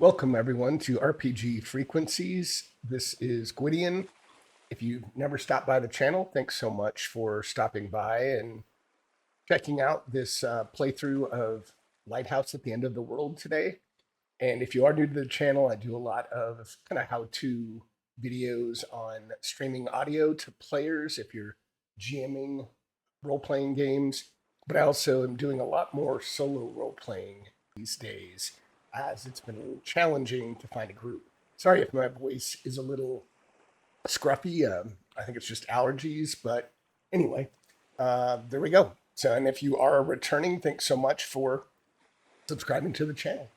Welcome everyone to RPG Frequencies. This is Gwydion. If you've never stopped by the channel, thanks so much for stopping by and checking out this playthrough of Lighthouse at the End of the World today. And if you are new to the channel, I do a lot of kind of how-to videos on streaming audio to players if you're GMing role-playing games. But I also am doing a lot more solo role-playing these days, as it's been a little challenging to find a group. Sorry if my voice is a little scruffy. I think it's just allergies, but anyway, there we go. So, and if you are returning, thanks so much for subscribing to the channel.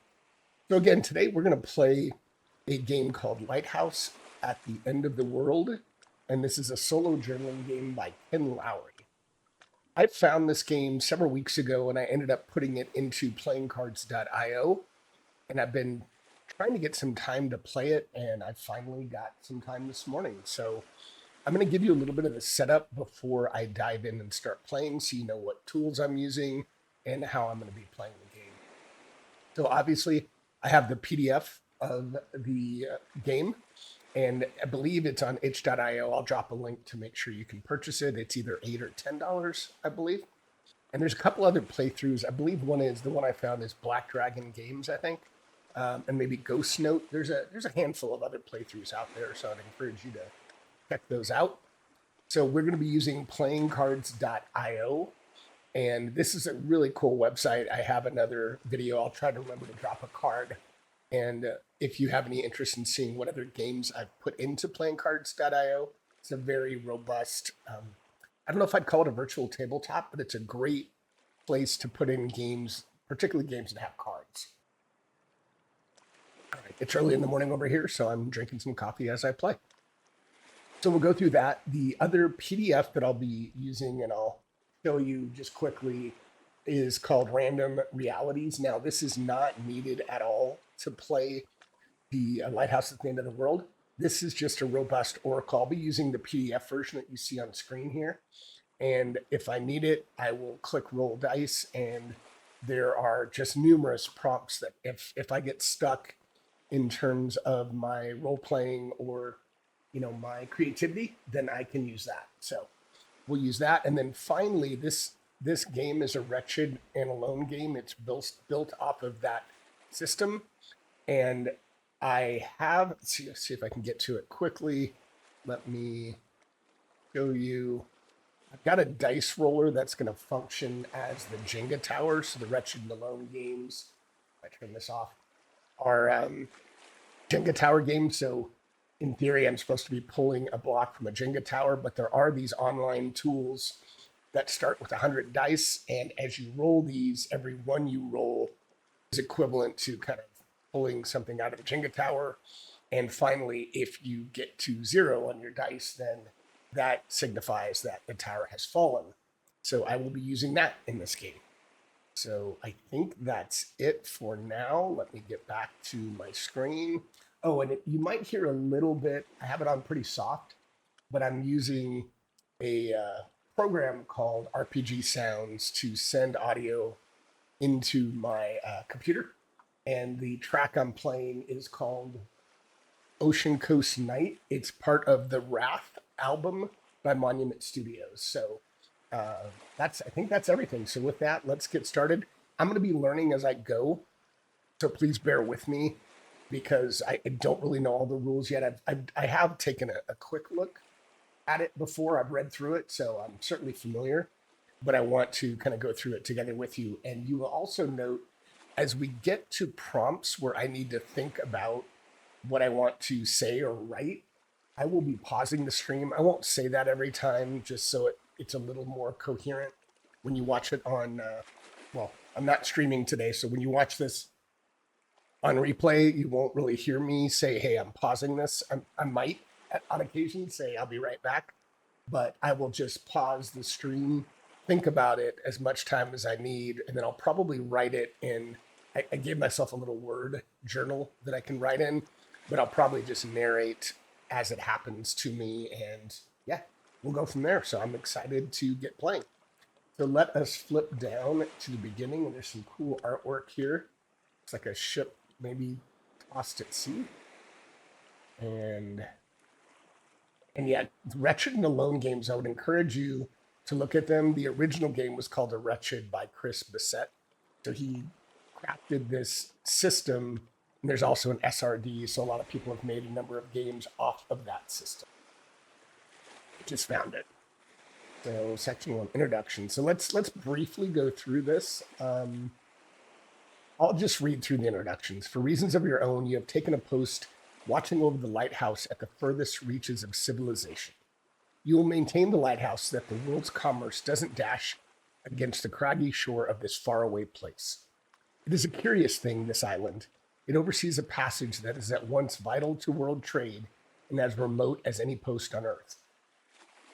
So again, today we're going to play a game called Lighthouse at the End of the World, and this is a solo journaling game by Ken Lowry. I found this game several weeks ago, and I ended up putting it into playingcards.io, and I've been trying to get some time to play it, and I finally got some time this morning. So I'm going to give you a little bit of the setup before I dive in and start playing, so you know what tools I'm using and how I'm going to be playing the game. So obviously, I have the PDF of the game, and I believe it's on itch.io. I'll drop a link to make sure you can purchase it. It's either $8 or $10, I believe. And there's a couple other playthroughs. I believe one is the one I found is Black Dragon Games, I think, and maybe Ghost Note. There's a handful of other playthroughs out there, so I'd encourage you to check those out. So we're going to be using playingcards.io. And this is a really cool website. I have another video. I'll try to remember to drop a card. And if you have any interest in seeing what other games I've put into playingcards.io, it's a very robust, I don't know if I'd call it a virtual tabletop, but it's a great place to put in games, particularly games that have cards. All right, it's early in the morning over here, so I'm drinking some coffee as I play. So we'll go through that. The other PDF that I'll be using, and I'll show you just quickly, is called Random Realities. Now, this is not needed at all to play the Lighthouse at the End of the World. This is just a robust oracle. I'll be using the PDF version that you see on screen here. And if I need it, I will click roll dice. And there are just numerous prompts that if I get stuck in terms of my role playing or, my creativity, then I can use that. So we'll use that. And then finally, this game is a Wretched and Alone game. It's built off of that system. And I have, let's see if I can get to it quickly. Let me show you. I've got a dice roller that's going to function as the Jenga tower. So the Wretched and Alone games, if I turn this off, are Jenga tower games. So in theory, I'm supposed to be pulling a block from a Jenga tower, but there are these online tools that start with 100 dice. And as you roll these, every one you roll is equivalent to kind of pulling something out of a Jenga tower. And finally, if you get to 0 on your dice, then that signifies that the tower has fallen. So I will be using that in this game. So I think that's it for now. Let me get back to my screen. Oh, and you might hear a little bit, I have it on pretty soft, but I'm using a program called RPG Sounds to send audio into my computer. And the track I'm playing is called Ocean Coast Night. It's part of the Wrath album by Monument Studios. So I think that's everything. So with that, let's get started. I'm going to be learning as I go, so please bear with me because I don't really know all the rules yet. I have taken a quick look at it before. I've read through it, so I'm certainly familiar, but I want to kind of go through it together with you. And you will also note as we get to prompts where I need to think about what I want to say or write, I will be pausing the stream. I won't say that every time, just so it's a little more coherent when you watch it on, I'm not streaming today, so when you watch this on replay, you won't really hear me say, hey, I'm pausing this. I might on occasion say I'll be right back, but I will just pause the stream, think about it as much time as I need, and then I'll probably write it in. I gave myself a little word journal that I can write in, but I'll probably just narrate as it happens to me, and yeah, we'll go from there. So I'm excited to get playing. So let us flip down to the beginning, and there's some cool artwork here. It's like a ship maybe Lost at Sea. And yet, Wretched and Alone games, I would encourage you to look at them. The original game was called A Wretched by Chris Bissett. So he crafted this system, and there's also an SRD, so a lot of people have made a number of games off of that system. Just found it. So section 1, introduction. So let's briefly go through this. I'll just read through the introductions. For reasons of your own, you have taken a post watching over the lighthouse at the furthest reaches of civilization. You will maintain the lighthouse so that the world's commerce doesn't dash against the craggy shore of this faraway place. It is a curious thing, this island. It oversees a passage that is at once vital to world trade and as remote as any post on Earth.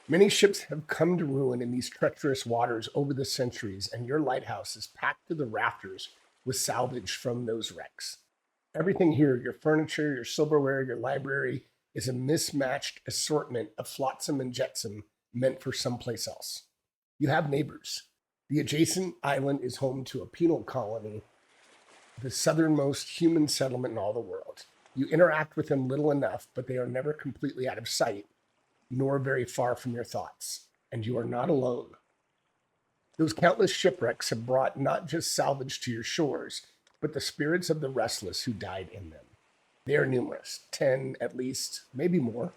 Many ships have come to ruin in these treacherous waters over the centuries, and your lighthouse is packed to the rafters with salvage from those wrecks. Everything here, your furniture, your silverware, your library, is a mismatched assortment of flotsam and jetsam meant for someplace else. You have neighbors. The adjacent island is home to a penal colony, the southernmost human settlement in all the world. You interact with them little enough, but they are never completely out of sight, nor very far from your thoughts, and you are not alone. Those countless shipwrecks have brought not just salvage to your shores, but the spirits of the restless who died in them. They are numerous, 10 at least, maybe more.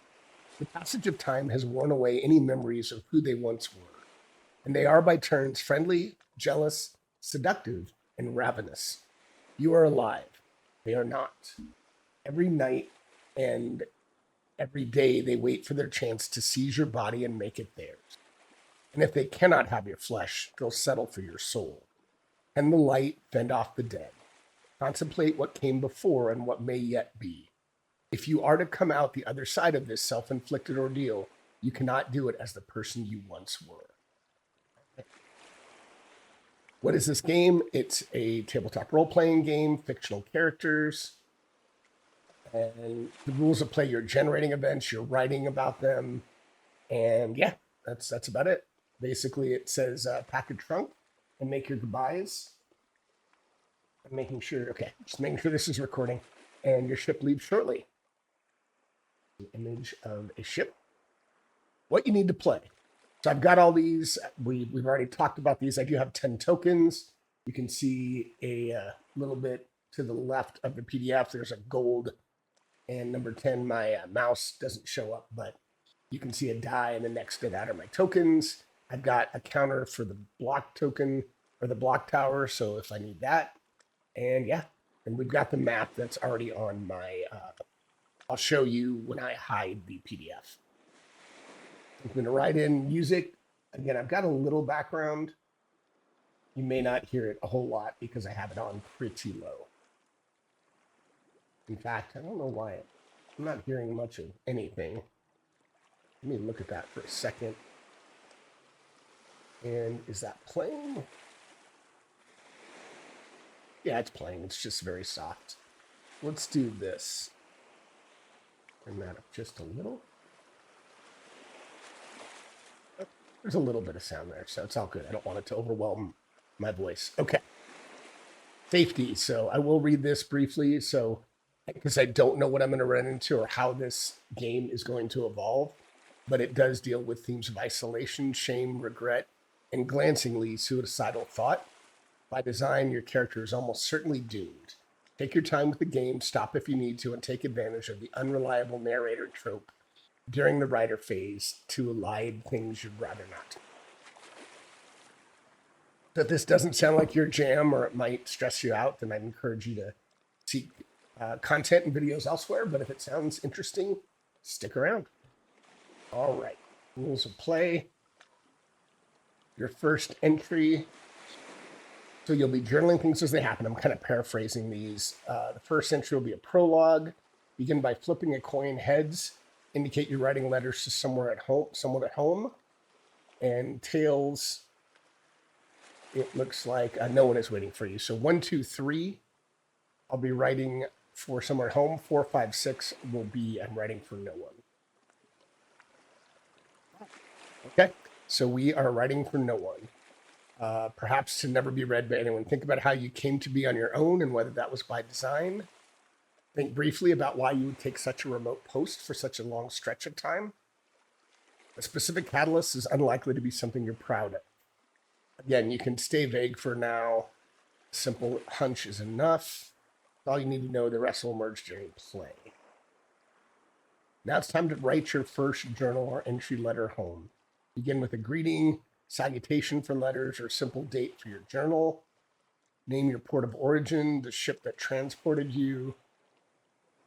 The passage of time has worn away any memories of who they once were, and they are by turns friendly, jealous, seductive, and ravenous. You are alive. They are not. Every night and every day they wait for their chance to seize your body and make it theirs. And if they cannot have your flesh, they'll settle for your soul. Tend the light, fend off the dead. Contemplate what came before and what may yet be. If you are to come out the other side of this self-inflicted ordeal, you cannot do it as the person you once were. What is this game? It's a tabletop role-playing game, fictional characters. And the rules of play, you're generating events, you're writing about them. And yeah, that's about it. Basically, it says pack a trunk and make your goodbyes. I'm making sure, okay, just making sure this is recording. And your ship leaves shortly. An image of a ship. What you need to play. So I've got all these. We've already talked about these. I do have 10 tokens. You can see a little bit to the left of the PDF. There's a gold and number 10. My mouse doesn't show up, but you can see a die, and then next to that are my tokens. I've got a counter for the block token or the block tower, so if I need that. And yeah, and we've got the map that's already on my, I'll show you when I hide the PDF. I'm going to write in music. Again, I've got a little background. You may not hear it a whole lot because I have it on pretty low. In fact, I don't know why I'm not hearing much of anything. Let me look at that for a second. And is that playing? Yeah, it's playing. It's just very soft. Let's do this. Turn that up just a little. There's a little bit of sound there, so it's all good. I don't want it to overwhelm my voice. Okay. Safety. So I will read this briefly. So, because I don't know what I'm going to run into or how this game is going to evolve, but it does deal with themes of isolation, shame, regret, and glancingly suicidal thought. By design, your character is almost certainly doomed. Take your time with the game, stop if you need to, and take advantage of the unreliable narrator trope during the writer phase to elide things you'd rather not. So if this doesn't sound like your jam or it might stress you out, then I'd encourage you to seek content and videos elsewhere. But if it sounds interesting, stick around. All right, rules of play. Your first entry. So you'll be journaling things as they happen. I'm kind of paraphrasing these. The first entry will be a prologue. Begin by flipping a coin. Heads indicate you're writing letters to someone at home. And tails, it looks like no one is waiting for you. So 1, 2, 3, I'll be writing for someone at home. 4, 5, 6 will be I'm writing for no one. Okay, so we are writing for no one. Perhaps to never be read by anyone. Think about how you came to be on your own and whether that was by design. Think briefly about why you would take such a remote post for such a long stretch of time. A specific catalyst is unlikely to be something you're proud of. Again, you can stay vague for now. Simple hunch is enough. All you need to know, the rest will emerge during play. Now it's time to write your first journal or entry letter home. Begin with a greeting, salutation for letters, or simple date for your journal. Name your port of origin, the ship that transported you.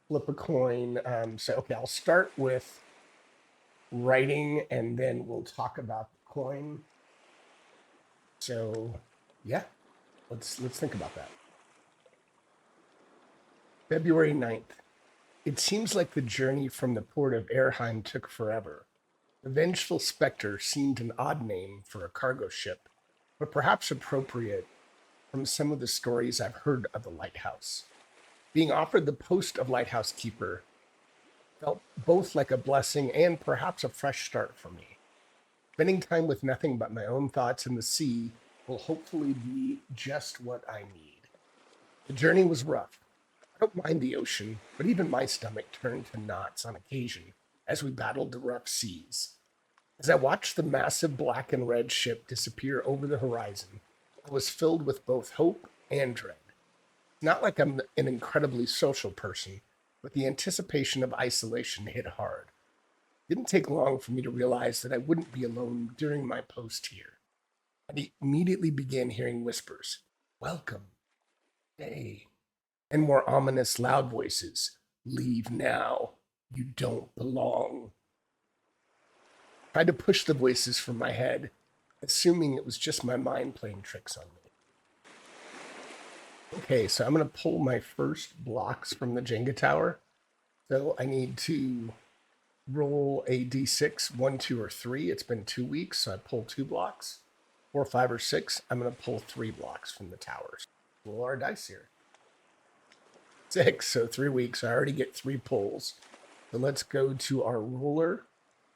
Flip a coin. Okay, I'll start with writing, and then we'll talk about the coin. So, yeah, let's think about that. February 9th. It seems like the journey from the port of Erheim took forever. The Vengeful Spectre seemed an odd name for a cargo ship, but perhaps appropriate from some of the stories I've heard of the Lighthouse. Being offered the post of lighthouse keeper felt both like a blessing and perhaps a fresh start for me. Spending time with nothing but my own thoughts and the sea will hopefully be just what I need. The journey was rough. I don't mind the ocean, but even my stomach turned to knots on occasion as we battled the rough seas. As I watched the massive black and red ship disappear over the horizon, I was filled with both hope and dread. Not like I'm an incredibly social person, but the anticipation of isolation hit hard. It didn't take long for me to realize that I wouldn't be alone during my post here. I immediately began hearing whispers, "Welcome, stay," and more ominous loud voices, "Leave now, you don't belong." I tried to push the voices from my head, assuming it was just my mind playing tricks on me. Okay, so I'm going to pull my first blocks from the Jenga tower. So I need to roll a d6, 1, 2, or 3. It's been 2 weeks, so I pull 2 blocks. 4, 5, or 6. I'm going to pull 3 blocks from the towers. Roll our dice here. 6, so 3 weeks. I already get 3 pulls. So let's go to our roller,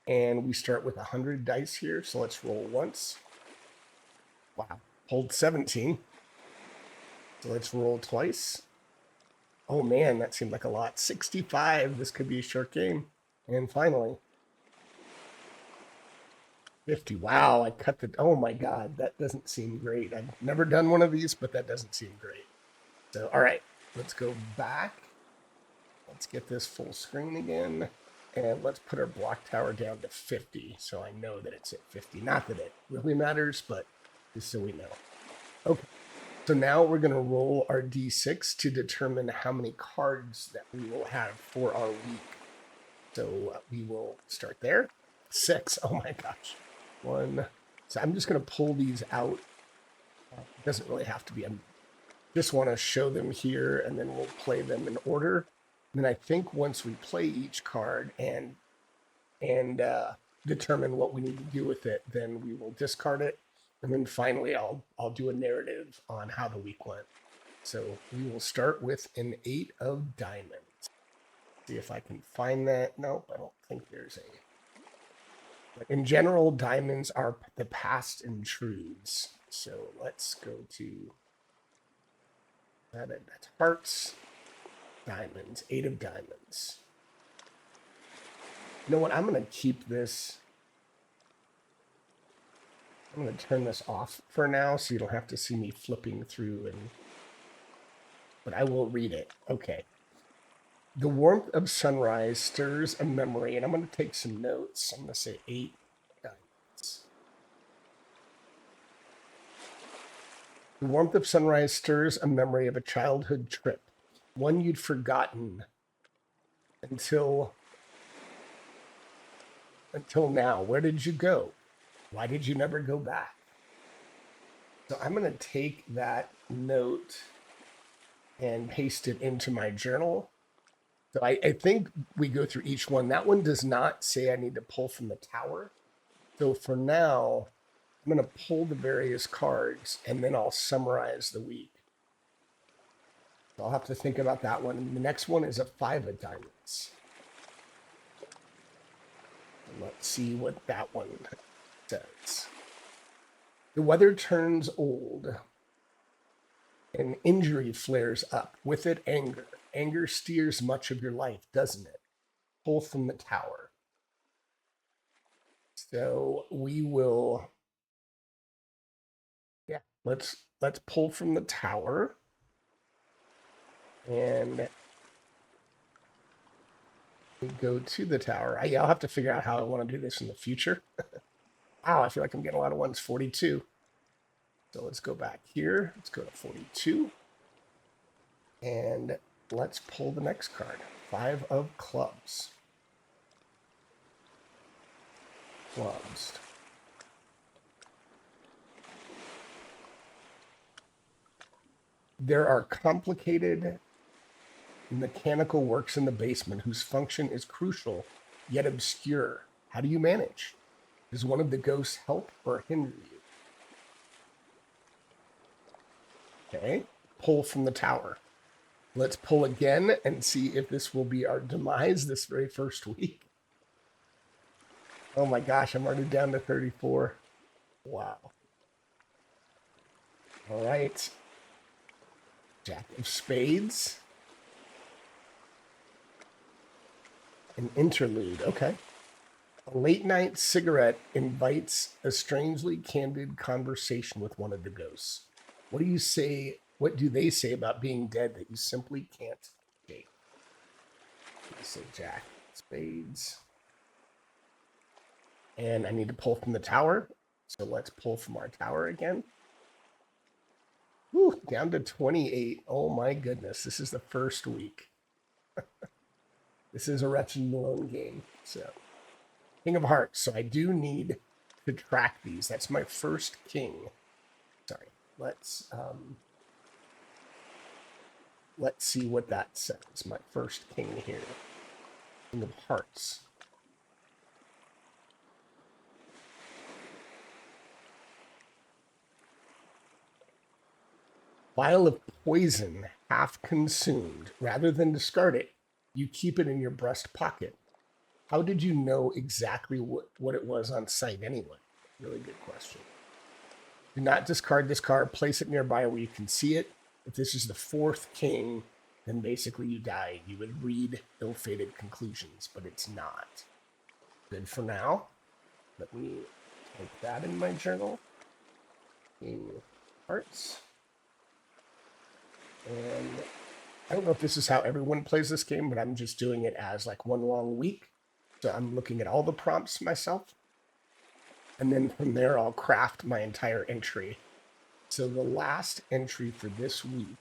and we start with 100 dice here. So let's roll once. Wow, pulled 17. So let's roll twice. Oh man, that seemed like a lot. 65. This could be a short game. And finally, 50. Wow, I cut the... Oh my god, that doesn't seem great. I've never done one of these, but that doesn't seem great. So, all right, let's go back. Let's get this full screen again. And let's put our block tower down to 50, so I know that it's at 50. Not that it really matters, but just so we know. Okay. So now we're going to roll our d6 to determine how many cards that we will have for our week. So we will start there. 6. Oh my gosh. 1. So I'm just going to pull these out. It doesn't really have to be. I just want to show them here, and then we'll play them in order. And then I think once we play each card and determine what we need to do with it, then we will discard it. And then finally, I'll do a narrative on how the week went. So we will start with an 8 of diamonds. See if I can find that. Nope, I don't think there's a. But in general, diamonds are the past intrudes. So let's go to that. That's hearts, diamonds, 8 of diamonds. You know what? I'm going to keep this. I'm going to turn this off for now so you don't have to see me flipping through, but I will read it. Okay. The warmth of sunrise stirs a memory, and I'm going to take some notes. I'm going to say 8 diamonds. The warmth of sunrise stirs a memory of a childhood trip, one you'd forgotten until now. Where did you go? Why did you never go back? So I'm going to take that note and paste it into my journal. So I think we go through each one. That one does not say I need to pull from the tower. So for now, I'm going to pull the various cards, and then I'll summarize the week. So I'll have to think about that one. And the next one is a 5 of diamonds. Let's see what that one says. The weather turns old. An injury flares up. With it, anger. Anger steers much of your life, doesn't it? Pull from the tower. So we will, yeah, let's pull from the tower. And we go to the tower. I'll have to figure out how I want to do this in the future. Wow, I feel like I'm getting a lot of ones. 42. So let's go back here. Let's go to 42. And let's pull the next card. 5 of clubs. Clubs. There are complicated mechanical works in the basement whose function is crucial yet obscure. How do you manage? Does one of the ghosts help or hinder you? Okay, pull from the tower. Let's pull again and see if this will be our demise this very first week. Oh my gosh, I'm already down to 34. Wow. All right. Jack of spades. An interlude. Okay. A late night cigarette invites a strangely candid conversation with one of the ghosts. What do you say? What do they say about being dead that you simply can't escape? You say Jack spades. And I need to pull from the tower. So let's pull from our tower again. Whew, down to 28. Oh my goodness. This is the first week. This is a Wretched Malone game. So, King of Hearts. So I do need to track these. That's my first king. Sorry. Let's see what that says. My first king here. King of Hearts. Vial of poison, half consumed. Rather than discard it, you keep it in your breast pocket. How did you know exactly what it was on site anyway? Really good question. Do not discard this card. Place it nearby where you can see it. If this is the 4th king, then basically you die. You would read ill-fated conclusions, but it's not. Good for now. Let me take that in my journal. King of Hearts. And I don't know if this is how everyone plays this game, but I'm just doing it as like one long week. So I'm looking at all the prompts myself. And then from there, I'll craft my entire entry. So the last entry for this week,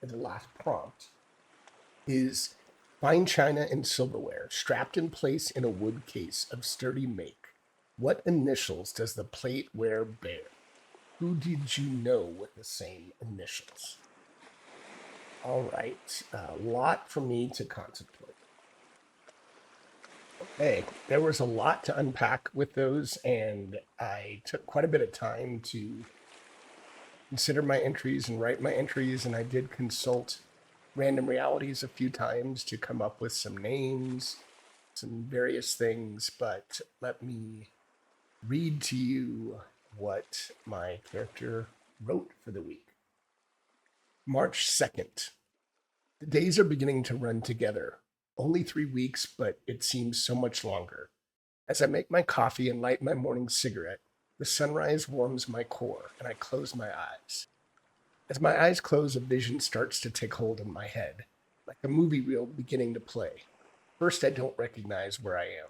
the last prompt, is fine china and silverware, strapped in place in a wood case of sturdy make. What initials does the plateware bear? Who did you know with the same initials? All right, a lot for me to contemplate. Okay, there was a lot to unpack with those, and I took quite a bit of time to consider my entries and write my entries, and I did consult Random Realities a few times to come up with some names, some various things, but let me read to you what my character wrote for the week. March 2nd. The days are beginning to run together. Only 3 weeks, but it seems so much longer. As I make my coffee and light my morning cigarette, the sunrise warms my core, and I close my eyes. As my eyes close, a vision starts to take hold in my head, like a movie reel beginning to play. First, I don't recognize where I am.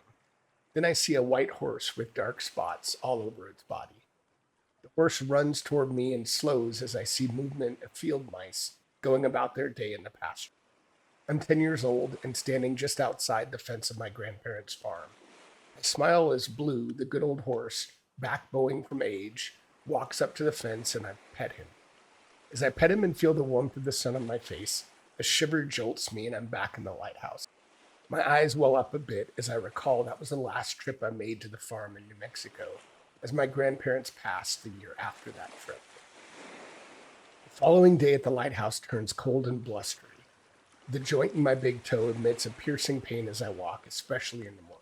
Then I see a white horse with dark spots all over its body. The horse runs toward me and slows as I see movement of field mice going about their day in the pasture. I'm 10 years old and standing just outside the fence of my grandparents' farm. My smile is Blue, the good old horse, back bowing from age, walks up to the fence and I pet him. As I pet him and feel the warmth of the sun on my face, a shiver jolts me and I'm back in the lighthouse. My eyes well up a bit as I recall that was the last trip I made to the farm in New Mexico, as my grandparents passed the year after that trip. The following day at the lighthouse turns cold and blustery. The joint in my big toe emits a piercing pain as I walk, especially in the morning.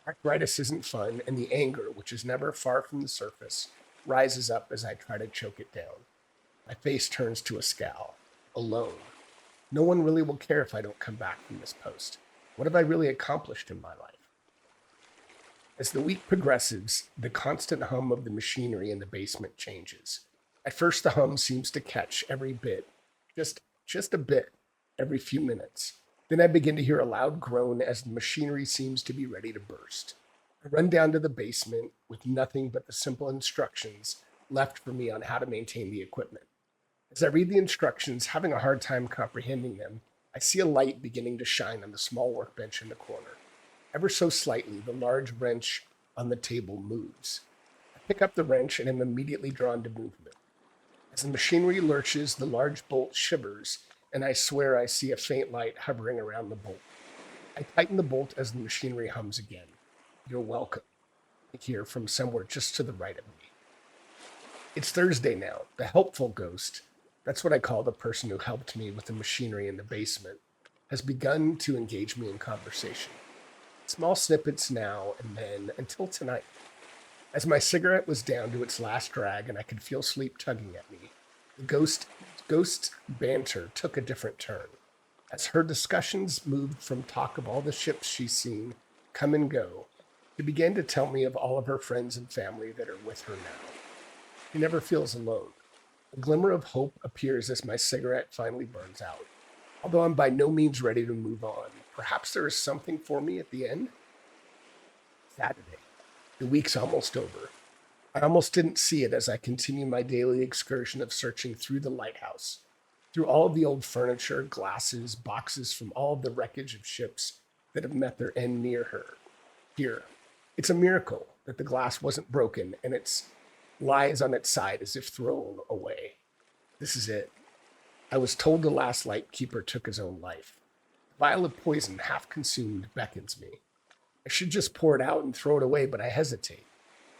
Arthritis isn't fun, and the anger, which is never far from the surface, rises up as I try to choke it down. My face turns to a scowl. Alone. No one really will care if I don't come back from this post. What have I really accomplished in my life? As the week progresses, the constant hum of the machinery in the basement changes. At first, the hum seems to catch every bit, just a bit, every few minutes. Then I begin to hear a loud groan as the machinery seems to be ready to burst. I run down to the basement with nothing but the simple instructions left for me on how to maintain the equipment. As I read the instructions, having a hard time comprehending them, I see a light beginning to shine on the small workbench in the corner. Ever so slightly, the large wrench on the table moves. I pick up the wrench and am immediately drawn to movement. As the machinery lurches, the large bolt shivers, and I swear I see a faint light hovering around the bolt. I tighten the bolt as the machinery hums again. You're welcome. I hear from somewhere just to the right of me. It's Thursday now. The helpful ghost, that's what I call the person who helped me with the machinery in the basement, has begun to engage me in conversation. Small snippets now and then until tonight. As my cigarette was down to its last drag and I could feel sleep tugging at me, the ghost's banter took a different turn. As her discussions moved from talk of all the ships she's seen come and go, she began to tell me of all of her friends and family that are with her now. She never feels alone. A glimmer of hope appears as my cigarette finally burns out. Although I'm by no means ready to move on, perhaps there is something for me at the end. Saturday. The week's almost over. I almost didn't see it as I continue my daily excursion of searching through the lighthouse, through all of the old furniture, glasses, boxes from all of the wreckage of ships that have met their end near her. Here. It's a miracle that the glass wasn't broken and it lies on its side as if thrown away. This is it. I was told the last lightkeeper took his own life. The vial of poison, half consumed, beckons me. I should just pour it out and throw it away, but I hesitate.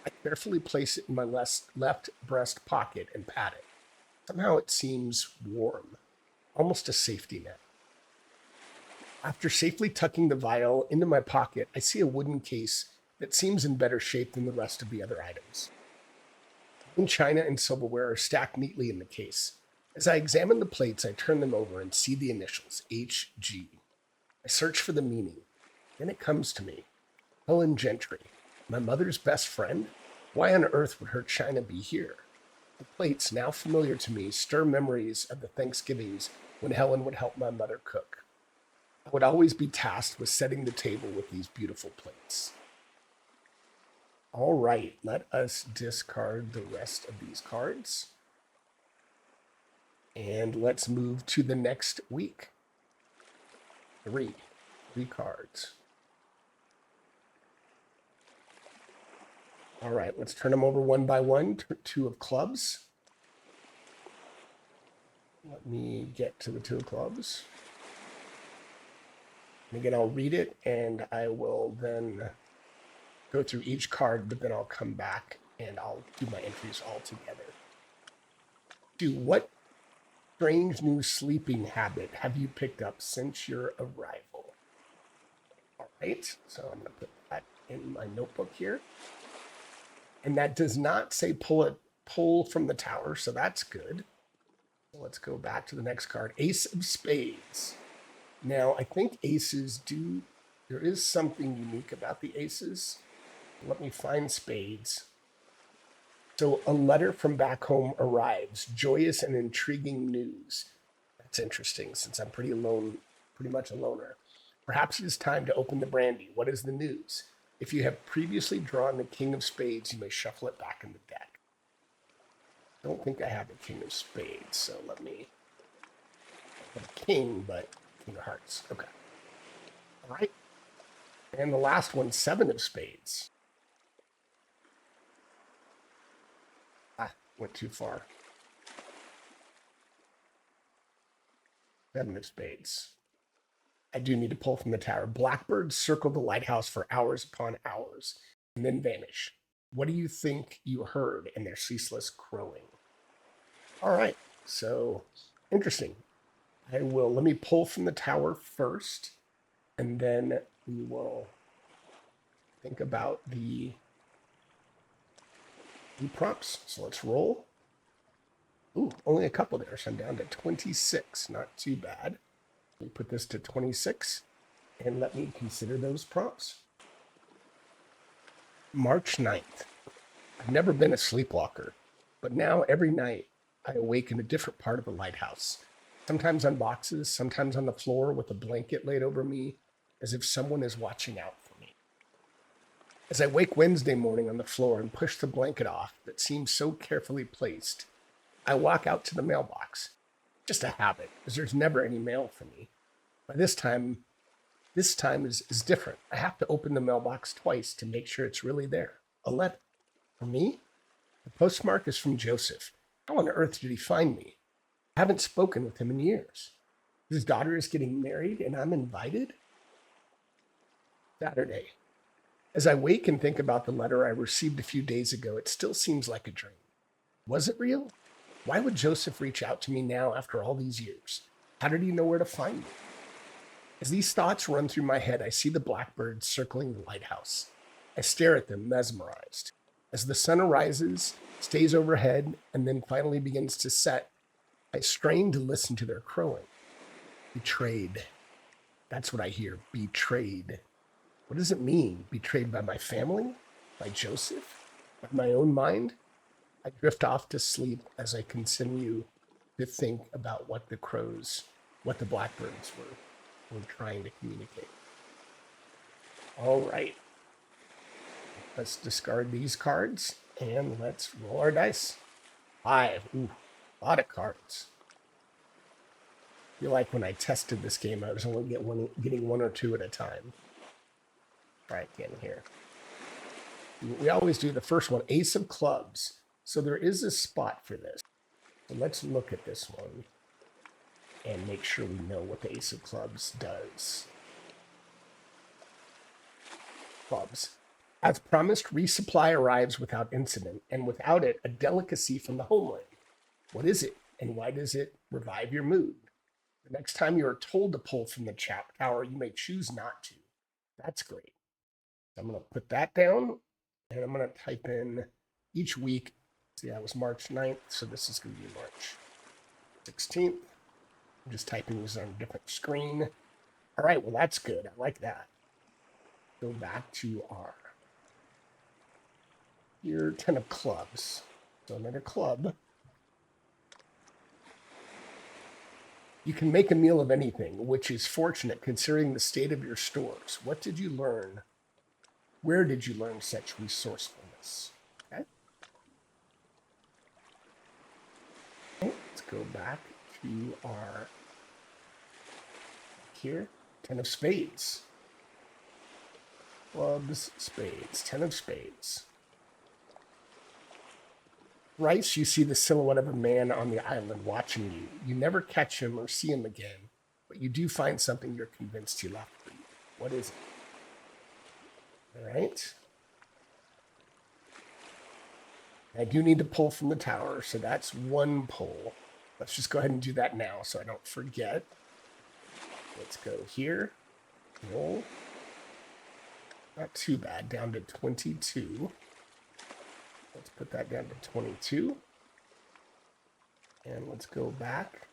I carefully place it in my left breast pocket and pat it. Somehow it seems warm, almost a safety net. After safely tucking the vial into my pocket, I see a wooden case that seems in better shape than the rest of the other items. China and silverware are stacked neatly in the case. As I examine the plates, I turn them over and see the initials, HG. I search for the meaning. Then it comes to me. Helen Gentry, my mother's best friend? Why on earth would her china be here? The plates, now familiar to me, stir memories of the Thanksgivings when Helen would help my mother cook. I would always be tasked with setting the table with these beautiful plates. All right, let us discard the rest of these cards. And let's move to the next week. Three cards. All right, let's turn them over one by one. Two of clubs. Let me get to the two of clubs. And again, I'll read it and I will then go through each card, but then I'll come back and I'll do my entries all together. What strange new sleeping habit have you picked up since your arrival? All right, so I'm going to put that in my notebook here. And that does not say pull from the tower, so that's good. So let's go back to the next card. Ace of Spades. Now, I think aces there is something unique about the aces. Let me find spades. So a letter from back home arrives. Joyous and intriguing news. That's interesting since I'm pretty much a loner. Perhaps it is time to open the brandy. What is the news? If you have previously drawn the King of Spades, you may shuffle it back in the deck. I don't think I have a King of Spades, so let me have a King, but King of Hearts. Okay. All right. And the last one, Seven of Spades. Went too far. Seven of Spades. I do need to pull from the tower. Blackbirds circle the lighthouse for hours upon hours and then vanish. What do you think you heard in their ceaseless crowing? All right, so interesting. Let me pull from the tower first, and then we will think about the prompts. So let's roll. Ooh, only a couple there, so I'm down to 26. Not too bad. We put this to 26 and let me consider those prompts. March 9th. I've never been a sleepwalker, but now every night I awake in a different part of the lighthouse. Sometimes on boxes, sometimes on the floor with a blanket laid over me, as if someone is watching out for me. As I wake Wednesday morning on the floor and push the blanket off that seems so carefully placed, I walk out to the mailbox. Just a habit, as there's never any mail for me. By this time is different. I have to open the mailbox twice to make sure it's really there. A letter. For me? The postmark is from Joseph. How on earth did he find me? I haven't spoken with him in years. His daughter is getting married and I'm invited? Saturday. As I wake and think about the letter I received a few days ago, it still seems like a dream. Was it real? Why would Joseph reach out to me now after all these years? How did he know where to find me? As these thoughts run through my head, I see the blackbirds circling the lighthouse. I stare at them, mesmerized. As the sun arises, stays overhead, and then finally begins to set, I strain to listen to their crowing. Betrayed. That's what I hear. Betrayed. What does it mean? Betrayed by my family? By Joseph? By my own mind? I drift off to sleep as I continue to think about what the blackbirds were trying to communicate. All right. Let's discard these cards and let's roll our dice. 5. Ooh, a lot of cards. I feel like when I tested this game, I was only getting 1 or 2 at a time. Try again here. We always do the first one, Ace of Clubs. So there is a spot for this. So let's look at this one and make sure we know what the Ace of Clubs does. Clubs. As promised, resupply arrives without incident, and without it, a delicacy from the homeland. What is it, and why does it revive your mood? The next time you are told to pull from the tower, you may choose not to. That's great. I'm going to put that down, and I'm going to type in each week. See, that was March 9th, so this is going to be March 16th. I'm just typing these on a different screen. All right, well, that's good. I like that. Go back to our here, 10 of clubs. So another club. You can make a meal of anything, which is fortunate considering the state of your stores. What did you learn? Where did you learn such resourcefulness? Okay. Let's go back to our here, 10 of spades. Clubs, spades, 10 of spades. Thrice you see the silhouette of a man on the island watching you. You never catch him or see him again, but you do find something you're convinced he left for you. What is it? All right. I do need to pull from the tower, so that's 1 pull. Let's just go ahead and do that now so I don't forget. Let's go here. Roll. Not too bad. Down to 22. Let's put that down to 22. And let's go back.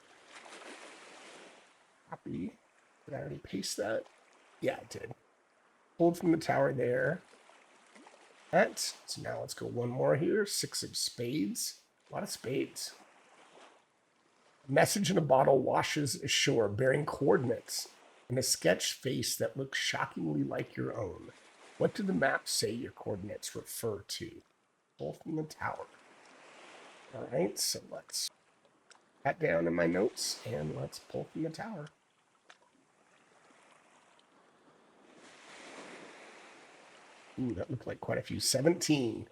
Copy. Did I already paste that? Yeah, I did. Pulled from the tower there. That. So now let's go 1 more here. 6 of spades. A lot of spades. A message in a bottle washes ashore bearing coordinates and a sketched face that looks shockingly like your own. What do the maps say your coordinates refer to? Pull from the tower. All right, so let's put that down in my notes and let's pull from the tower. Ooh, that looked like quite a few. 17.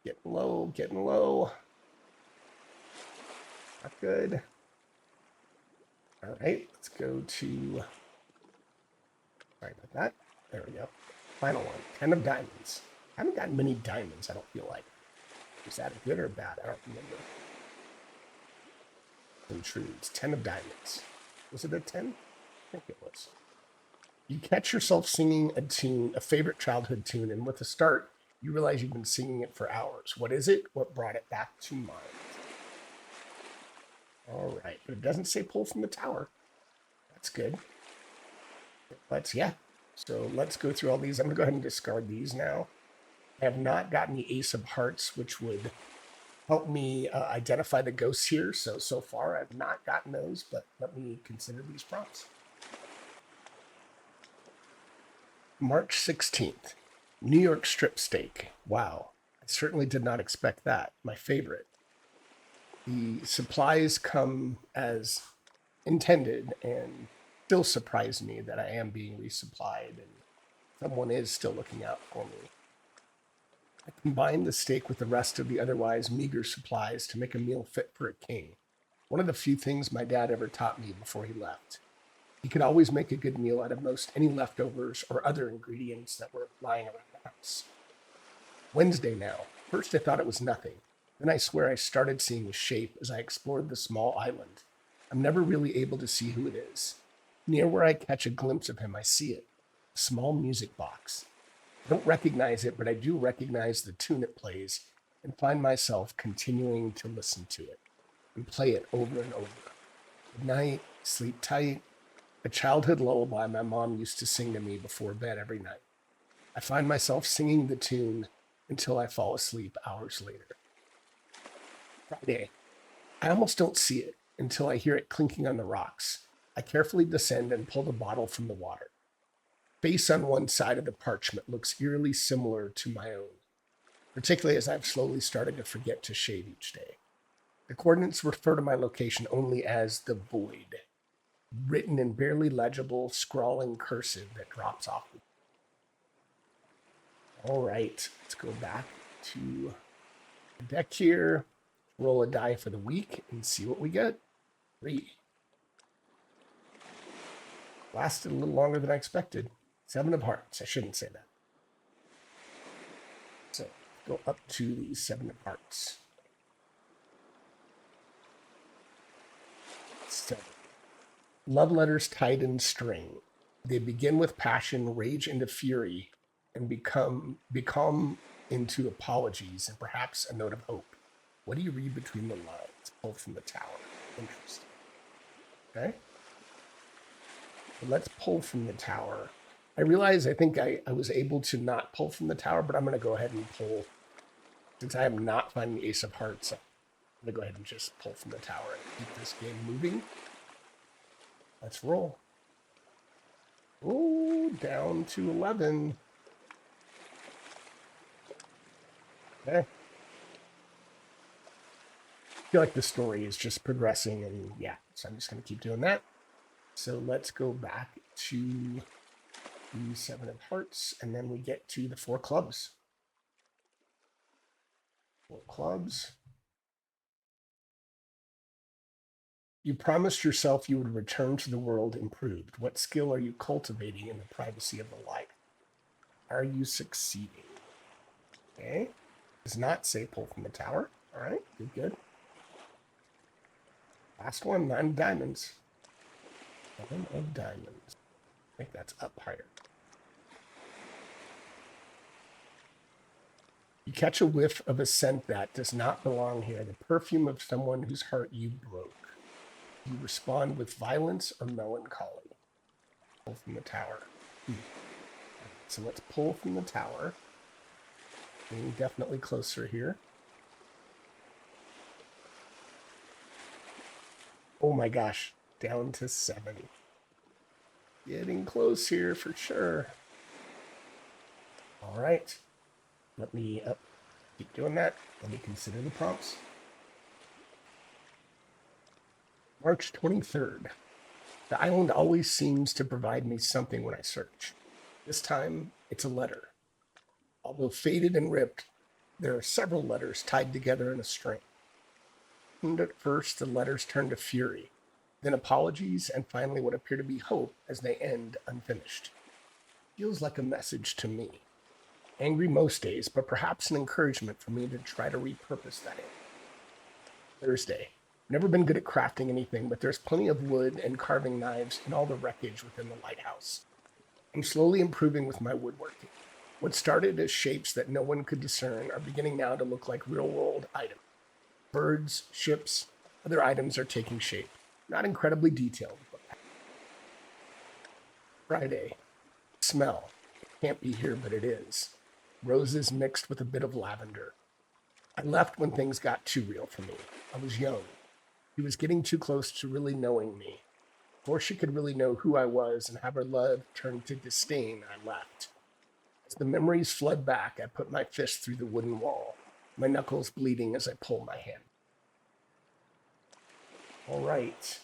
Getting low, getting low. Not good. All right, let's go to, sorry about that. There we go. Final one, 10 of diamonds. I haven't gotten many diamonds, I don't feel like. Is that good or bad? I don't remember. Intrudes, 10 of diamonds. Was it a 10? I think it was. You catch yourself singing a tune, a favorite childhood tune, and with a start, you realize you've been singing it for hours. What is it? What brought it back to mind? All right, but it doesn't say pull from the tower. That's good. Yeah. So let's go through all these. I'm going to go ahead and discard these now. I have not gotten the Ace of Hearts, which would help me identify the ghosts here. So far, I've not gotten those, but let me consider these prompts. March 16th, New York strip steak. Wow, I certainly did not expect that. My favorite. The supplies come as intended and still surprise me that I am being resupplied and someone is still looking out for me. I combined the steak with the rest of the otherwise meager supplies to make a meal fit for a king. One of the few things my dad ever taught me before he left. He could always make a good meal out of most any leftovers or other ingredients that were lying around the house. Wednesday now. First I thought it was nothing. Then I swear I started seeing a shape as I explored the small island. I'm never really able to see who it is. Near where I catch a glimpse of him, I see it. A small music box. I don't recognize it, but I do recognize the tune it plays and find myself continuing to listen to it and play it over and over. Good night, sleep tight. A childhood lullaby my mom used to sing to me before bed every night. I find myself singing the tune until I fall asleep hours later. Friday. I almost don't see it until I hear it clinking on the rocks. I carefully descend and pull the bottle from the water. Face on one side of the parchment looks eerily similar to my own, particularly as I've slowly started to forget to shave each day. The coordinates refer to my location only as the void, written in barely legible, scrawling cursive that drops off. All right, let's go back to the deck here, roll a die for the week, and see what we get. 3. Lasted a little longer than I expected. 7 of Hearts. I shouldn't say that. So go up to the 7 of Hearts. 7. Love letters tied in string. They begin with passion, rage into fury, and become into apologies and perhaps a note of hope. What do you read between the lines? Pulled from the tower. Interesting. Okay. So let's pull from the tower. I realize I think I was able to not pull from the tower, but I'm going to go ahead and pull. Since I am not finding the Ace of Hearts, I'm going to go ahead and just pull from the tower and keep this game moving. Let's roll. Oh, down to 11. Okay. I feel like the story is just progressing, and yeah, so I'm just going to keep doing that. So let's go back to the 7 of Hearts, and then we get to the 4 clubs. 4 clubs. You promised yourself you would return to the world improved. What skill are you cultivating in the privacy of the light? Are you succeeding? Okay. Does not say pull from the tower. All right, good. Last one, 9 of diamonds. 7 of diamonds. I think that's up higher. You catch a whiff of a scent that does not belong here, the perfume of someone whose heart you broke. You respond with violence or melancholy. Pull from the tower. So let's pull from the tower. Getting definitely closer here. Oh my gosh, down to 7. Getting close here for sure. All right. Let me keep doing that. Let me consider the prompts. March 23rd. The island always seems to provide me something when I search. This time, it's a letter. Although faded and ripped, there are several letters tied together in a string. And at first, the letters turn to fury, then apologies, and finally what appear to be hope as they end unfinished. Feels like a message to me. Angry most days, but perhaps an encouragement for me to try to repurpose that in. Thursday. Never been good at crafting anything, but there's plenty of wood and carving knives and all the wreckage within the lighthouse. I'm slowly improving with my woodworking. What started as shapes that no one could discern are beginning now to look like real-world items. Birds, ships, other items are taking shape. Not incredibly detailed, but Friday. Smell. It can't be here, but it is. Roses mixed with a bit of lavender. I left when things got too real for me. I was young. He was getting too close to really knowing me. Before she could really know who I was and have her love turn to disdain, I left. As the memories flood back, I put my fist through the wooden wall, my knuckles bleeding as I pull my hand. All right.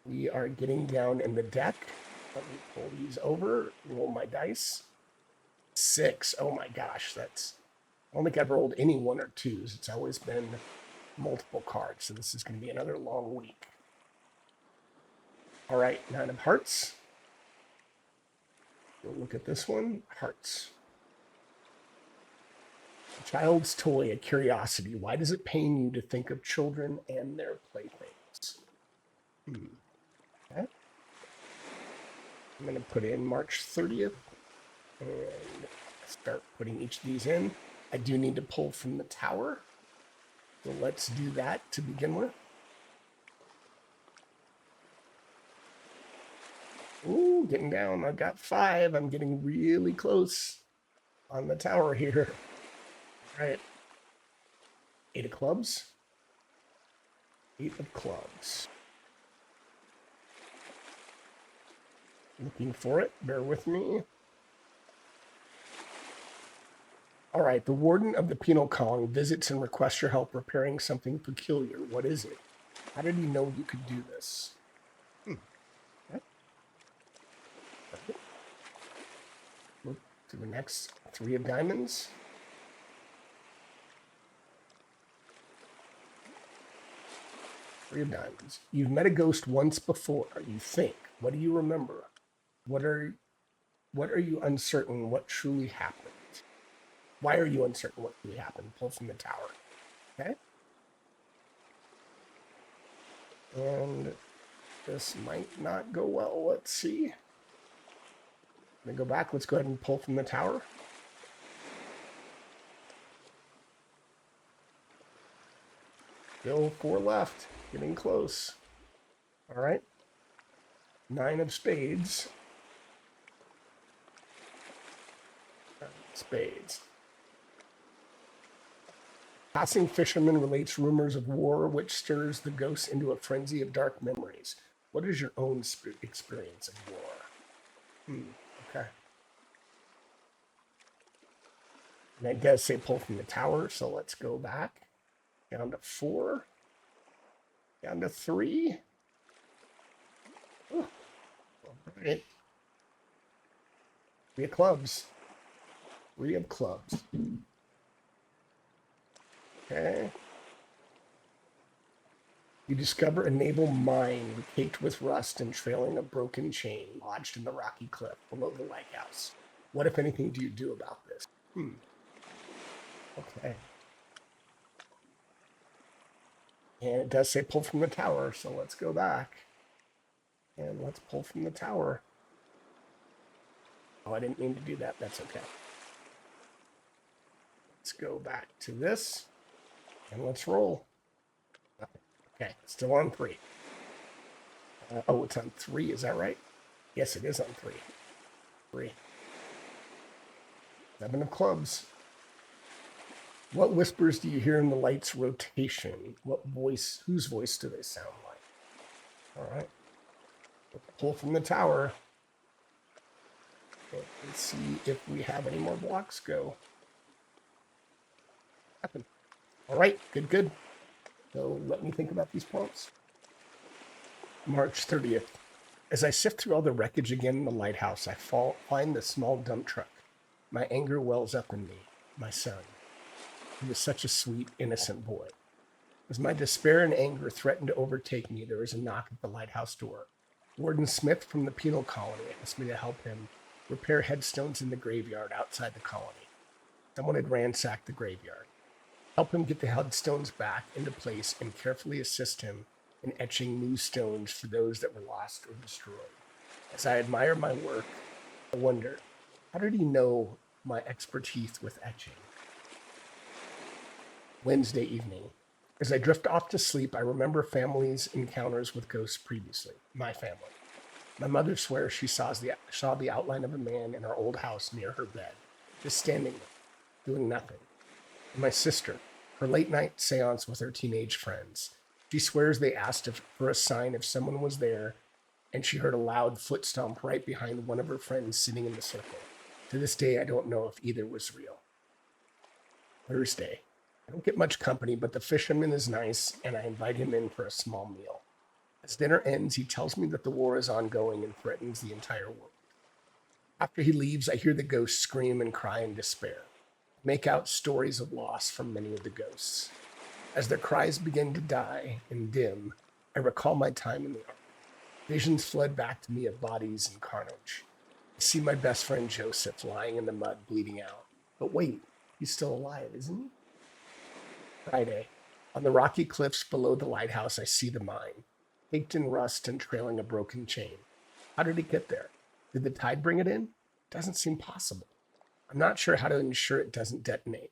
We are getting down in the deck. Let me pull these over, roll my dice. 6. Oh my gosh, that's... I don't think I've rolled any 1 or 2s. It's always been multiple cards, so this is going to be another long week. All right, 9 of hearts. We'll look at this one. Hearts. A child's toy, a curiosity. Why does it pain you to think of children and their playthings? Okay. I'm going to put in March 30th and start putting each of these in. I do need to pull from the tower, so let's do that to begin with. Ooh, getting down. I've got 5. I'm getting really close on the tower here. All right. 8 of clubs. 8 of clubs. Looking for it. Bear with me. All right. The warden of the penal colony visits and requests your help repairing something peculiar. What is it? How did he know you could do this? Okay. Look to the next 3 of diamonds. Three of diamonds. You've met a ghost once before, you think. What do you remember? What are you uncertain what truly happened? Why are you uncertain what truly happened? Pull from the tower. Okay? And this might not go well. Let's see. I'm going to go back. Let's go ahead and pull from the tower. Still 4 left. Getting close. All right. 9 of spades. Spades. Passing fisherman relates rumors of war, which stirs the ghosts into a frenzy of dark memories. What is your own experience of war? Okay. And I does say pull from the tower, so let's go back. Down to 4. Down to 3. Oh, all right. 3 of clubs. 3 of clubs. Okay. You discover a naval mine caked with rust and trailing a broken chain lodged in the rocky cliff below the lighthouse. What, if anything, do you do about this? Okay. And it does say pull from the tower, so let's go back. And let's pull from the tower. Oh, I didn't mean to do that. That's okay. Let's go back to this. And let's roll. Okay, still on 3. Oh, it's on 3, is that right? Yes, it is on 3. 3. 7 of clubs. What whispers do you hear in the light's rotation? Whose voice do they sound like? All right. Let's pull from the tower. Let's see if we have any more blocks go. Happen. All right, good. So let me think about these prompts. March 30th. As I sift through all the wreckage again in the lighthouse, I find the small dump truck. My anger wells up in me. My son. He was such a sweet, innocent boy. As my despair and anger threatened to overtake me, there was a knock at the lighthouse door. Warden Smith from the penal colony asked me to help him repair headstones in the graveyard outside the colony. Someone had ransacked the graveyard. Help him get the headstones back into place and carefully assist him in etching new stones for those that were lost or destroyed. As I admire my work, I wonder, how did he know my expertise with etching? Wednesday evening. As I drift off to sleep, I remember family's encounters with ghosts previously. My family. My mother swears she saw the outline of a man in our old house near her bed, just standing there, doing nothing. And my sister, her late night seance with her teenage friends. She swears they asked for a sign if someone was there, and she heard a loud foot stomp right behind one of her friends sitting in the circle. To this day, I don't know if either was real. Thursday. I don't get much company, but the fisherman is nice, and I invite him in for a small meal. As dinner ends, he tells me that the war is ongoing and threatens the entire world. After he leaves, I hear the ghosts scream and cry in despair. Make out stories of loss from many of the ghosts. As their cries begin to die and dim, I recall my time in the army. Visions fled back to me of bodies and carnage. I see my best friend Joseph lying in the mud, bleeding out. But wait, he's still alive, isn't he? Friday. On the rocky cliffs below the lighthouse, I see the mine, caked in rust and trailing a broken chain. How did it get there? Did the tide bring it in? Doesn't seem possible. I'm not sure how to ensure it doesn't detonate.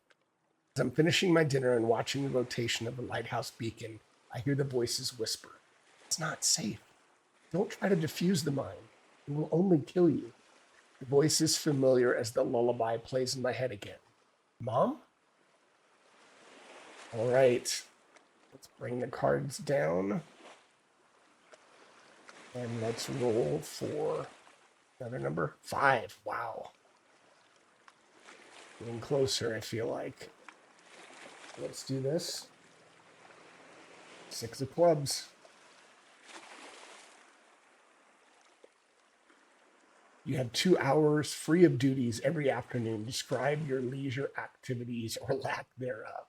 As I'm finishing my dinner and watching the rotation of the lighthouse beacon, I hear the voices whisper, "It's not safe. Don't try to defuse the mine. It will only kill you." The voice is familiar as the lullaby plays in my head again. Mom? All right. Let's bring the cards down. And let's roll for another number. 5. Wow. Getting closer, I feel like. Let's do this. 6 of clubs. You have 2 hours free of duties every afternoon. Describe your leisure activities or lack thereof.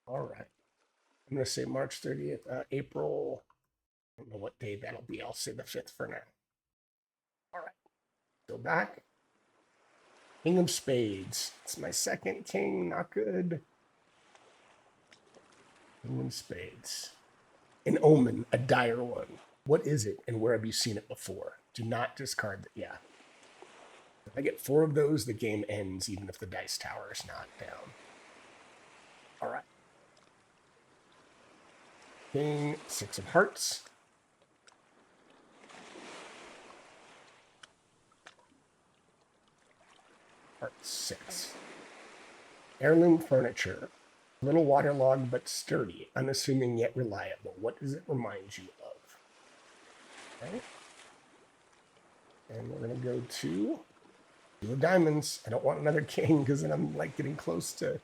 All right. I'm going to say March 30th, April. I don't know what day that'll be. I'll say the 5th for now. All right. Go back. King of Spades. It's my second king. Not good. King of Spades. An omen, a dire one. What is it and where have you seen it before? Do not discard it. Yeah. If I get 4 of those, the game ends, even if the dice tower is not down. All right. King, 6 of hearts. Heart 6. Heirloom furniture. A little waterlogged but sturdy, unassuming yet reliable. What does it remind you of? Okay. And we're going to go to 2 of diamonds. I don't want another king because then I'm like getting close to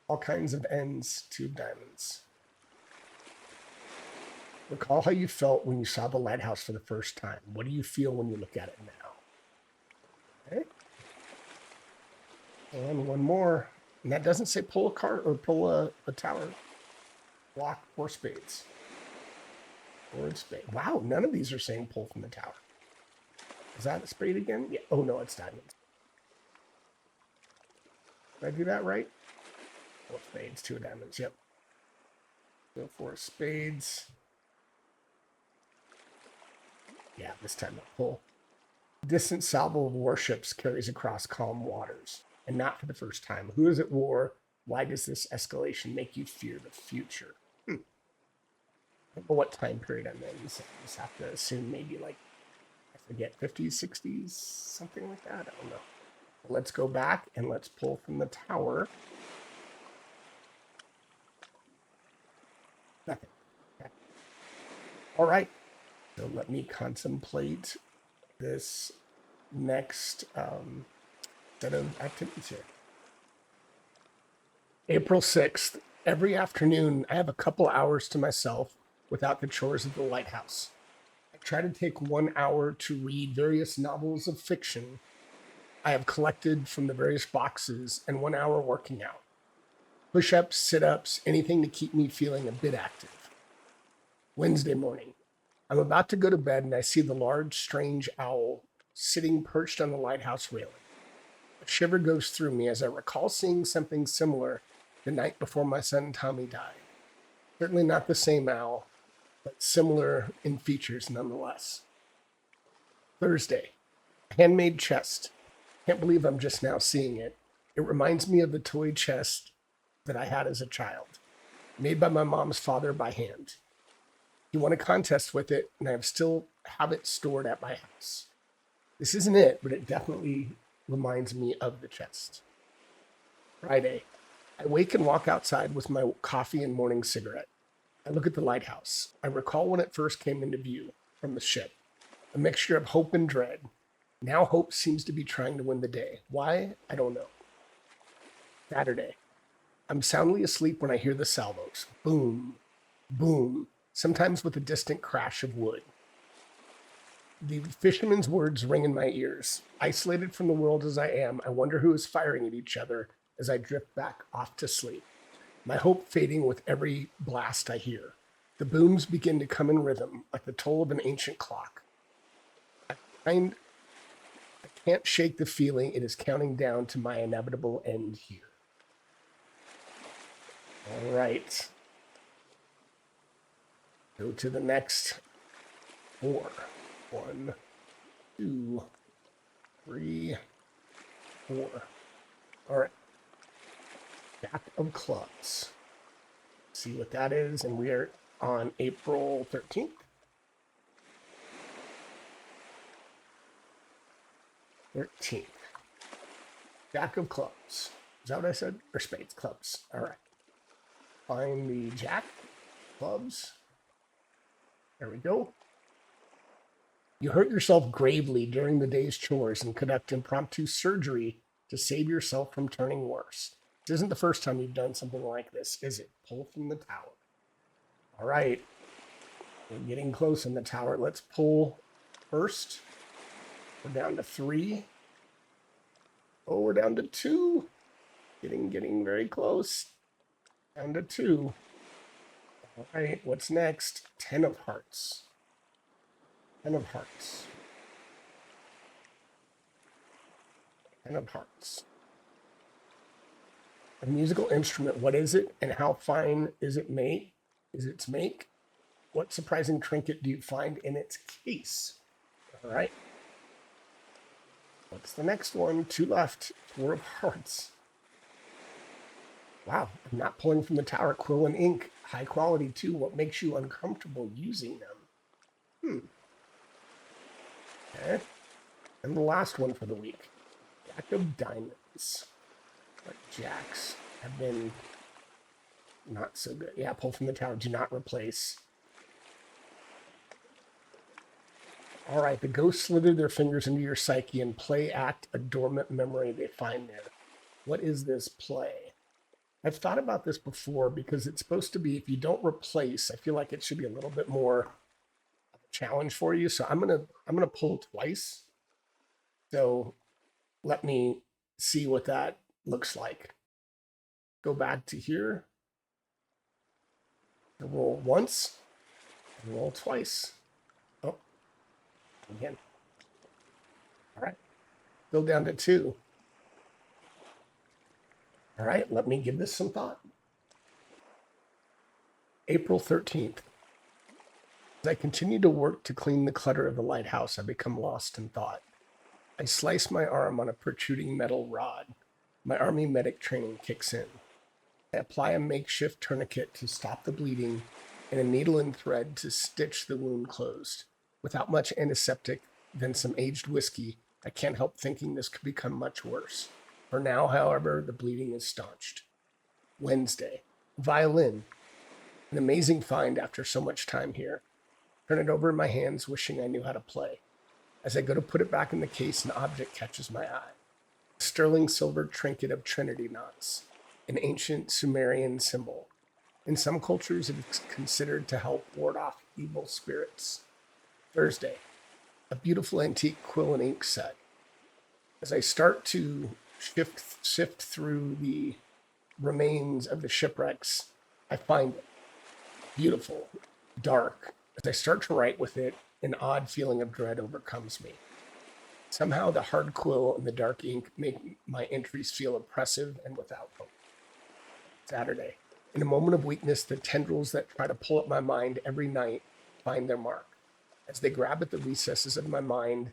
all kinds of ends. 2 of diamonds. Recall how you felt when you saw the lighthouse for the first time. What do you feel when you look at it now? Okay. And 1 more. And that doesn't say pull a card or pull a tower. Block 4 spades. 4 spade. Wow, none of these are saying pull from the tower. Is that a spade again? Yeah. Oh, no, it's diamonds. Did I do that right? 4 spades, 2 of diamonds. Yep. Go 4 spades. Yeah, this time I'll pull. Distant salvo of warships carries across calm waters, and not for the first time. Who is at war? Why does this escalation make you fear the future? I don't know what time period I'm in, so I just have to assume maybe like, I forget, 50s, 60s, something like that. I don't know. Let's go back and let's pull from the tower. Nothing. Okay. All right. So let me contemplate this next set of activities here. April 6th. Every afternoon, I have a couple hours to myself without the chores of the lighthouse. I try to take 1 hour to read various novels of fiction I have collected from the various boxes and 1 hour working out. Push-ups, sit-ups, anything to keep me feeling a bit active. Wednesday morning. I'm about to go to bed and I see the large, strange owl sitting perched on the lighthouse railing. A shiver goes through me as I recall seeing something similar the night before my son Tommy died. Certainly not the same owl, but similar in features nonetheless. Thursday. Handmade chest. Can't believe I'm just now seeing it. It reminds me of the toy chest that I had as a child, made by my mom's father by hand. He won a contest with it, and I still have it stored at my house. This isn't it, but it definitely reminds me of the chest. Friday. I wake and walk outside with my coffee and morning cigarette. I look at the lighthouse. I recall when it first came into view from the ship. A mixture of hope and dread. Now hope seems to be trying to win the day. Why? I don't know. Saturday. I'm soundly asleep when I hear the salvos. Boom, boom, sometimes with a distant crash of wood. The fisherman's words ring in my ears. Isolated from the world as I am, I wonder who is firing at each other as I drift back off to sleep. My hope fading with every blast I hear. The booms begin to come in rhythm, like the toll of an ancient clock. I can't shake the feeling it is counting down to my inevitable end here. All right. Go to the next 4. 1, 2, 3, 4. All right. Jack of clubs. See what that is, and we are on April 13th. 13th. Jack of clubs. Is that what I said? Or spades, clubs. All right. Find the jack, clubs. There we go. You hurt yourself gravely during the day's chores and conduct impromptu surgery to save yourself from turning worse. This isn't the first time you've done something like this, is it? Pull from the tower. All right. We're getting close in the tower. Let's pull first. We're down to 3. Oh, we're down to 2. Getting very close. Down to 2. All right, what's next? 10 of hearts. 10 of hearts. 10 of hearts. A musical instrument, what is it and how fine is it made? Is its make? What surprising trinket do you find in its case? All right. What's the next one? 2 left. 4 of hearts. Wow, I'm not pulling from the tower. Quill and ink. High quality too. What makes you uncomfortable using them? Okay. And the last one for the week. Jack of diamonds. But jacks have been not so good. Yeah, pull from the tower. Do not replace. All right, the ghosts slither their fingers into your psyche and play act a dormant memory they find there. What is this play? I've thought about this before because it's supposed to be, if you don't replace, I feel like it should be a little bit more of a challenge for you. So I'm gonna pull twice. So let me see what that looks like. Go back to here. Roll once. And roll twice. Oh, again. All right. Go down to 2. All right, let me give this some thought. April 13th. As I continue to work to clean the clutter of the lighthouse, I become lost in thought. I slice my arm on a protruding metal rod. My army medic training kicks in. I apply a makeshift tourniquet to stop the bleeding and a needle and thread to stitch the wound closed. Without much antiseptic than some aged whiskey, I can't help thinking this could become much worse. For now, however, the bleeding is staunched. Wednesday. Violin. An amazing find after so much time here. Turn it over in my hands, wishing I knew how to play. As I go to put it back in the case, an object catches my eye. A sterling silver trinket of Trinity knots. An ancient Sumerian symbol. In some cultures, it is considered to help ward off evil spirits. Thursday. A beautiful antique quill and ink set. As I start to sift through the remains of the shipwrecks, I find it beautiful, dark. As I start to write with it, an odd feeling of dread overcomes me. Somehow the hard quill and the dark ink make my entries feel oppressive and without hope. Saturday. In a moment of weakness, the tendrils that try to pull at my mind every night find their mark. As they grab at the recesses of my mind,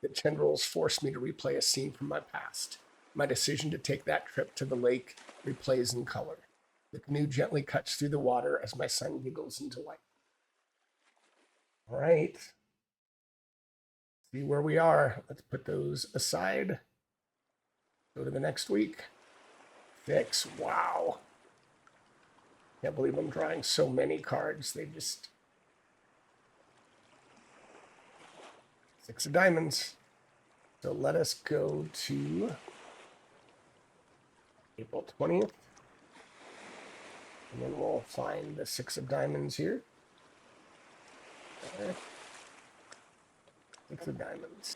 the tendrils force me to replay a scene from my past. My decision to take that trip to the lake replays in color. The canoe gently cuts through the water as my son giggles into light. All right. See where we are. Let's put those aside. Go to the next week. 6. Wow. Can't believe I'm drawing so many cards. They just... 6 of diamonds. So let us go to April 20th. And then we'll find the 6 of diamonds here. Okay. 6 of diamonds.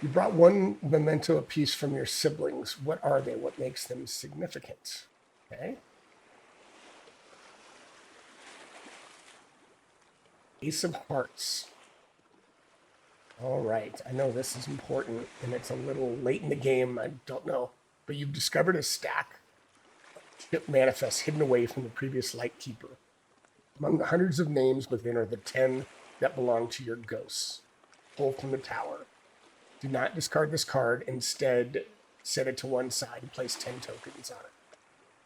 You brought one memento apiece from your siblings. What are they? What makes them significant? Okay. Ace of Hearts. All right. I know this is important, and it's a little late in the game. I don't know. But you've discovered a stack of ship manifests hidden away from the previous Lightkeeper. Among the hundreds of names within are the 10 that belong to your ghosts. Pull from the tower. Do not discard this card. Instead, set it to one side and place 10 tokens on it.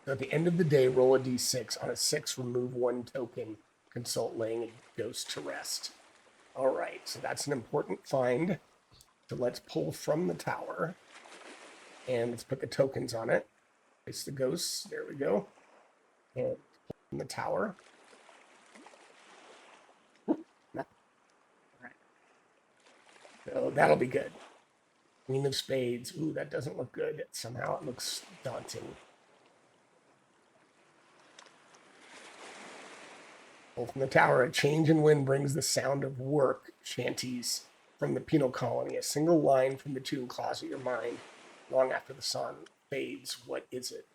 So at the end of the day, roll a d6. On a 6, remove 1 token. Consult laying a ghost to rest. All right, so that's an important find. So let's pull from the tower. And let's put the tokens on it. Place the ghosts. There we go. And pull from the tower. All right. So that'll be good. Queen of Spades. Ooh, that doesn't look good. Somehow it looks daunting. Pull from the tower. A change in wind brings the sound of work shanties from the penal colony. A single line from the tune claws at your mind long after the sun fades. What is it?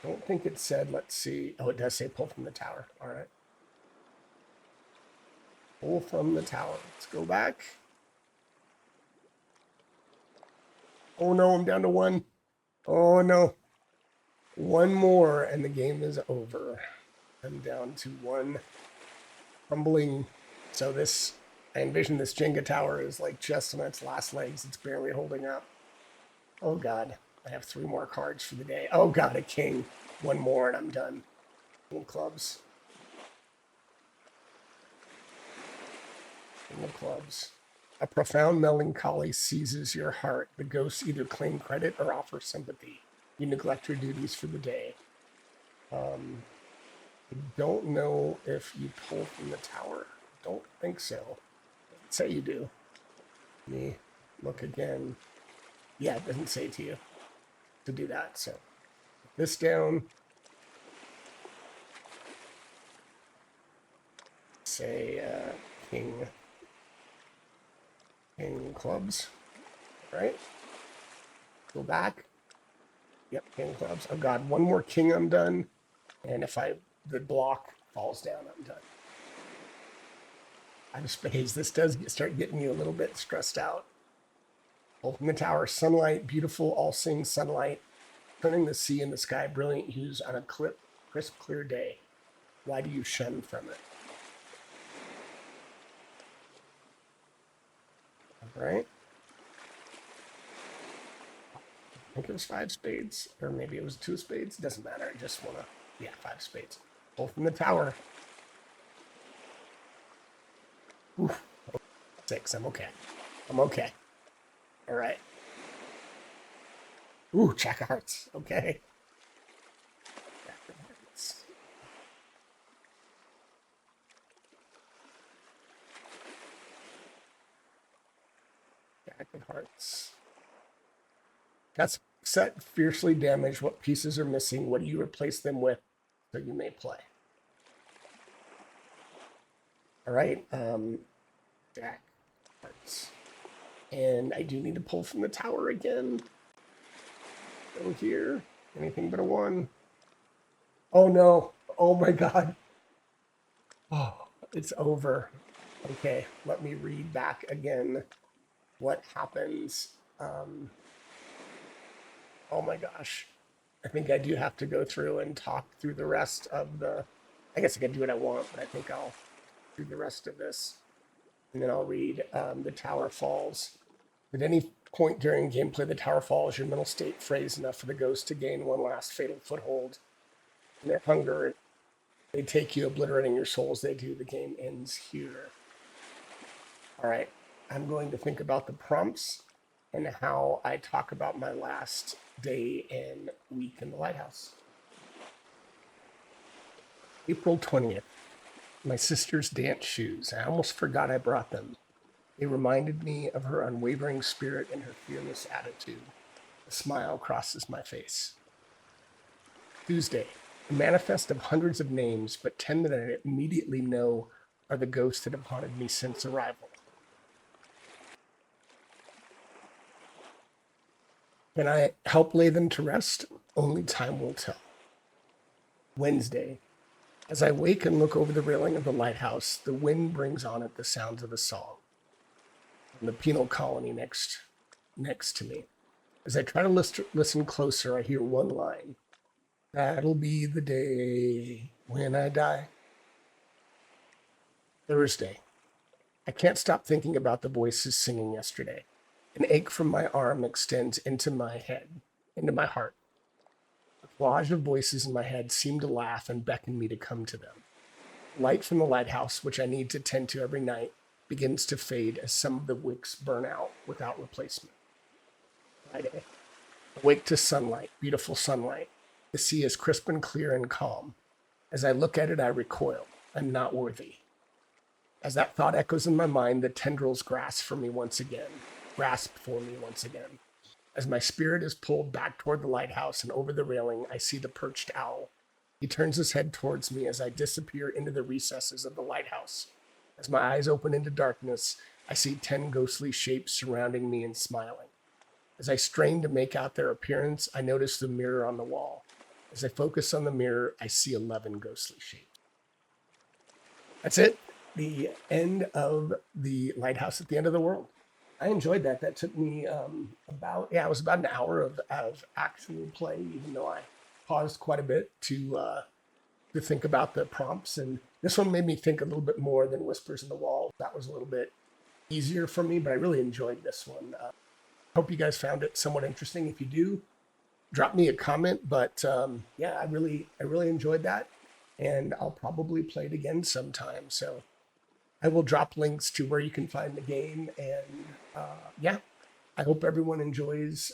Don't think it said, let's see. Oh, it does say pull from the tower. All right. Pull from the tower. Let's go back. Oh no, I'm down to 1. Oh no. 1 more and the game is over. I'm down to 1 crumbling. So this, I envision this Jenga tower is like just on its last legs. It's barely holding up. Oh God, I have 3 more cards for the day. Oh God, a king. 1 more and I'm done. King of clubs. King of clubs. A profound melancholy seizes your heart. The ghosts either claim credit or offer sympathy. You neglect your duties for the day. I don't know if you pull from the tower. Don't think so. Say you do. Let me look again. Yeah, it doesn't say to you to do that. So put this down. Say king clubs. Right? Go back. Yep, king clubs. Oh God, 1 more king, I'm done. And if the block falls down, I'm done. 5 of spades. This does start getting you a little bit stressed out. Open the tower. Sunlight, beautiful, all-seeing sunlight, turning the sea and the sky brilliant hues on a crisp, clear day. Why do you shun from it? All right. I think it was 5 spades, or maybe it was 2 spades. Doesn't matter. I just want to, yeah, 5 spades. Pull from the tower. Oof. 6. I'm okay. I'm okay. All right. Ooh, Jack of Hearts. Okay. Jack of Hearts. Jack of Hearts. That's set fiercely damaged. What pieces are missing? What do you replace them with so you may play? All right. Jack of Hearts. And I do need to pull from the tower again. Go here. Anything but a 1. Oh no. Oh my God. Oh, it's over. Okay, let me read back again what happens. Oh my gosh. I think I do have to go through and talk through the rest of the... I guess I can do what I want, but I think I'll do the rest of this. And then I'll read the tower falls. At any point during gameplay, the tower falls. Your mental state phrase enough for the ghost to gain 1 last fatal foothold. and their hunger, they take you, obliterating your souls. They do. The game ends here. All right. I'm going to think about the prompts and how I talk about my last day and week in the lighthouse. April 20th. My sister's dance shoes. I almost forgot I brought them. They reminded me of her unwavering spirit and her fearless attitude. A smile crosses my face. Tuesday. A manifest of hundreds of names, but 10 that I immediately know are the ghosts that have haunted me since arrival. Can I help lay them to rest? Only time will tell. Wednesday. As I wake and look over the railing of the lighthouse, the wind brings on it the sounds of a song from the penal colony next to me. As I try to listen closer, I hear one line. That'll be the day when I die. Thursday. I can't stop thinking about the voices singing yesterday. An ache from my arm extends into my head, into my heart. A collage of voices in my head seem to laugh and beckon me to come to them. Light from the lighthouse, which I need to tend to every night, begins to fade as some of the wicks burn out without replacement. Friday. Awake to sunlight, beautiful sunlight. The sea is crisp and clear and calm. As I look at it, I recoil. I'm not worthy. As that thought echoes in my mind, the tendrils grasp for me once again. As my spirit is pulled back toward the lighthouse and over the railing, I see the perched owl. He turns his head towards me as I disappear into the recesses of the lighthouse. As my eyes open into darkness, I see 10 ghostly shapes surrounding me and smiling. As I strain to make out their appearance, I notice the mirror on the wall. As I focus on the mirror, I see 11 ghostly shapes. That's it. The end of the lighthouse at the end of the world. I enjoyed that. That took me it was about an hour of actual play, even though I paused quite a bit to think about the prompts. And this one made me think a little bit more than Whispers in the Wall. That was a little bit easier for me, but I really enjoyed this one. Hope you guys found it somewhat interesting. If you do, drop me a comment. But I really enjoyed that, and I'll probably play it again sometime. So I will drop links to where you can find the game, and I hope everyone enjoys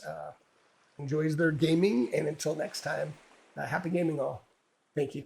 their gaming. And until next time, happy gaming all. Thank you.